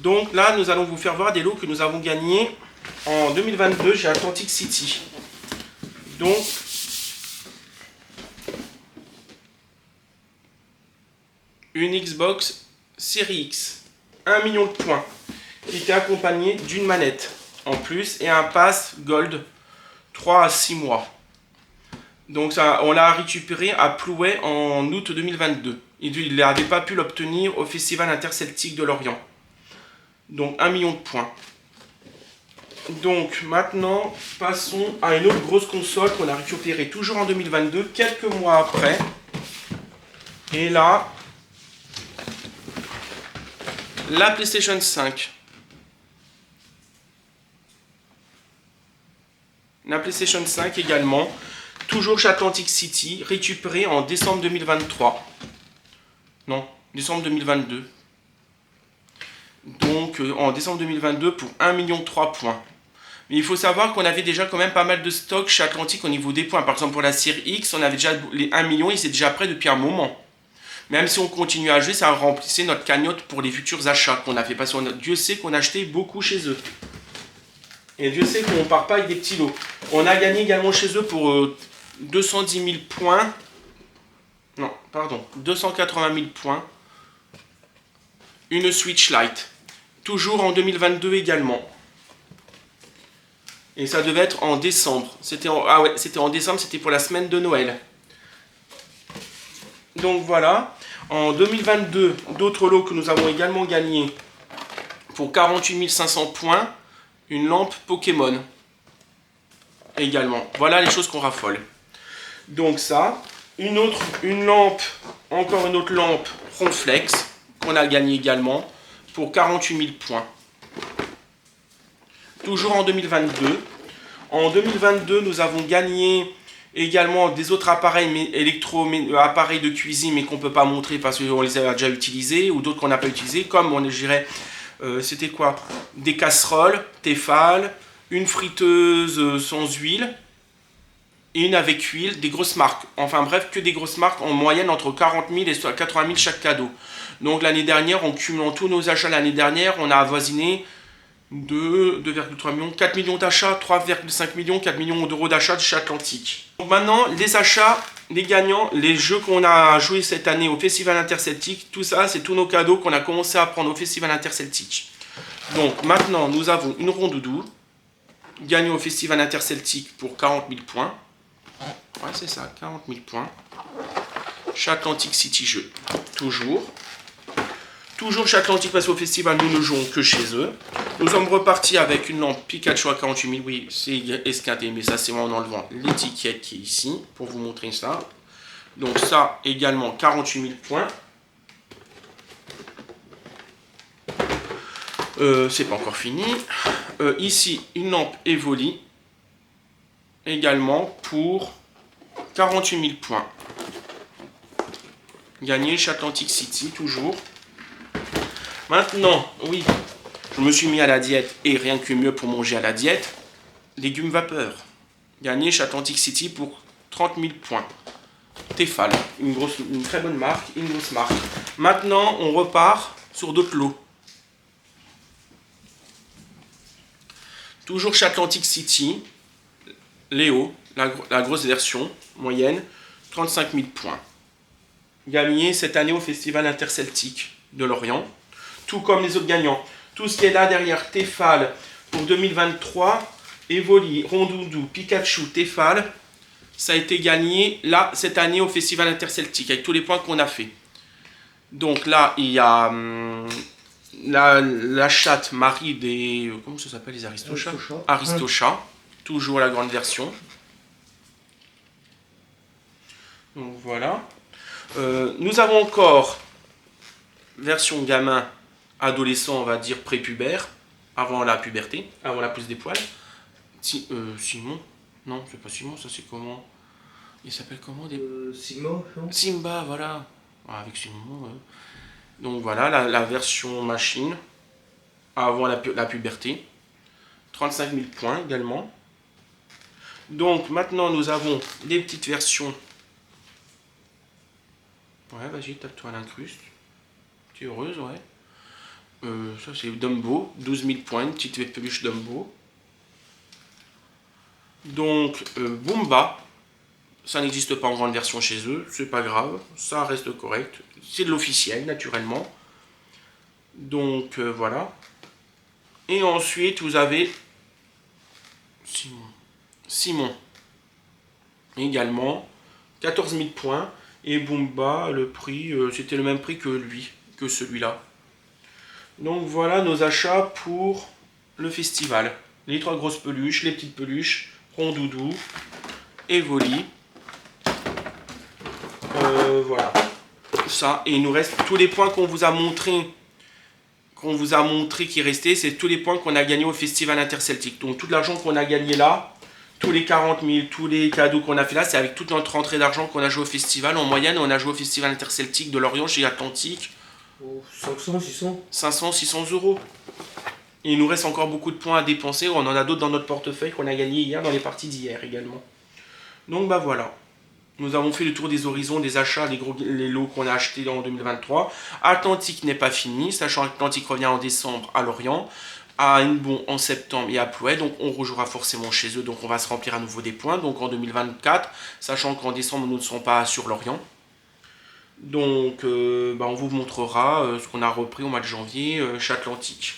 Donc là, nous allons vous faire voir des lots que nous avons gagnés en 2022 chez Atlantic City. Donc, une Xbox Series X, 1 million de points, qui était accompagnée d'une manette en plus et un pass Gold 3 à 6 mois. Donc ça, on l'a récupéré à Plouay en août 2022. Il n'avait pas pu l'obtenir au Festival Interceltique de Lorient. Donc 1 million de points. Donc maintenant, passons à une autre grosse console qu'on a récupérée toujours en 2022, quelques mois après. Et là, la PlayStation 5. La PlayStation 5 également, toujours chez Atlantic City, récupérée en décembre 2023. Non, décembre 2022. Donc en décembre 2022 pour 1 million de 3 points. Mais il faut savoir qu'on avait déjà quand même pas mal de stock chez Atlantic au niveau des points. Par exemple pour la série X, on avait déjà les 1 million, il s'est déjà prêt depuis un moment. Même si on continue à jouer, ça remplissait notre cagnotte pour les futurs achats qu'on a fait. Parce que Dieu sait qu'on a acheté beaucoup chez eux. Et Dieu sait qu'on ne part pas avec des petits lots. On a gagné également chez eux pour 210 000 points. Non, pardon, 280 000 points. Une Switch Lite. Toujours en 2022 également. Et ça devait être en décembre. C'était en décembre, c'était pour la semaine de Noël. Donc voilà. En 2022, d'autres lots que nous avons également gagnés pour 48 500 points. Une lampe Pokémon. Également. Voilà les choses qu'on raffole. Donc ça. Une lampe, encore une autre lampe Ronflex qu'on a gagné également pour 48 000 points. Toujours en 2022. En 2022, nous avons gagné également des autres appareils appareils de cuisine, mais qu'on ne peut pas montrer parce qu'on les a déjà utilisés, ou d'autres qu'on n'a pas utilisés, comme on dirait, c'était quoi? Des casseroles, Tefal, une friteuse sans huile, et une avec huile, des grosses marques. Enfin bref, que des grosses marques en moyenne entre 40 000 et 80 000 chaque cadeau. Donc l'année dernière, en cumulant tous nos achats l'année dernière, on a avoisiné 2,3 millions, 4 millions d'achats, 3,5 millions, 4 millions d'euros d'achats de chez Atlantic. Donc maintenant, les achats, les gagnants, les jeux qu'on a joués cette année au Festival Interceltique, tout ça, c'est tous nos cadeaux qu'on a commencé à prendre au Festival Interceltique. Donc maintenant, nous avons une rondoudou, gagnée au Festival Interceltique pour 40 000 points. Ouais, c'est ça, 40 000 points. Chez Atlantic City Jeux, toujours. Toujours chez Atlantic, parce qu'au festival, nous ne jouons que chez eux. Nous sommes repartis avec une lampe Pikachu à 48 000. Oui, c'est esquinté, mais ça, c'est en enlevant l'étiquette qui est ici, pour vous montrer ça. Donc ça, également, 48 000 points. C'est pas encore fini. Ici, une lampe Evoli, également, pour 48 000 points. Gagné chez Atlantic City, toujours. Maintenant, oui, je me suis mis à la diète et rien que mieux pour manger à la diète. Légumes vapeur. Gagné chez Atlantic City pour 30 000 points. Tefal, une très bonne marque, une grosse marque. Maintenant, on repart sur d'autres lots. Toujours chez Atlantic City, Léo, la grosse version, moyenne, 35 000 points. Gagné cette année au Festival Interceltique de Lorient. Tout comme les autres gagnants. Tout ce qui est là derrière, Tefal pour 2023, Evoli, Rondoudou, Pikachu, Tefal, ça a été gagné là cette année au Festival Interceltique avec tous les points qu'on a fait. Donc là, il y a la chatte Marie des... Comment ça s'appelle les Aristochats? Aristochats, toujours la grande version. Donc voilà. Nous avons encore version gamin, adolescent, on va dire prépubère, avant la puberté, avant la pousse des poils. Simon? Non, c'est pas Simon, ça c'est comment? Il s'appelle comment Simon, non? Simba, voilà. Ah, avec Simon. Ouais. Donc voilà, la version machine, avant la puberté. 35 000 points également. Donc maintenant nous avons des petites versions. Ouais, vas-y, tape-toi à l'incruste. Tu es heureuse, ouais. Ça c'est Dumbo, 12 000 points, une petite peluche Dumbo. Donc Bumba, ça n'existe pas en grande version chez eux, c'est pas grave, ça reste correct. C'est de l'officiel naturellement. Donc voilà. Et ensuite vous avez Simon. Également 14 000 points. Et Bumba, le prix, c'était le même prix que lui, que celui-là. Donc voilà nos achats pour le festival. Les 3 grosses peluches, les petites peluches, Rondoudou et Voli. Voilà. Ça, et il nous reste tous les points qu'on vous a montré qui restaient, c'est tous les points qu'on a gagnés au festival interceltique. Donc tout l'argent qu'on a gagné là, tous les 40 000, tous les cadeaux qu'on a fait là, c'est avec toute notre rentrée d'argent qu'on a joué au festival. En moyenne, on a joué au festival interceltique de Lorient chez Atlantique. 500, 600 500, 600 euros. Et il nous reste encore beaucoup de points à dépenser. On en a d'autres dans notre portefeuille qu'on a gagné hier dans les parties d'hier également. Donc bah voilà. Nous avons fait le tour des horizons, des achats, les lots qu'on a achetés en 2023. Atlantique n'est pas fini, sachant qu'Atlantique revient en décembre à Lorient, à Hennebont en septembre et à Plouay. Donc on rejouera forcément chez eux, donc on va se remplir à nouveau des points. Donc en 2024, sachant qu'en décembre nous ne serons pas sur Lorient. Donc on vous montrera ce qu'on a repris au mois de janvier chez Atlantique.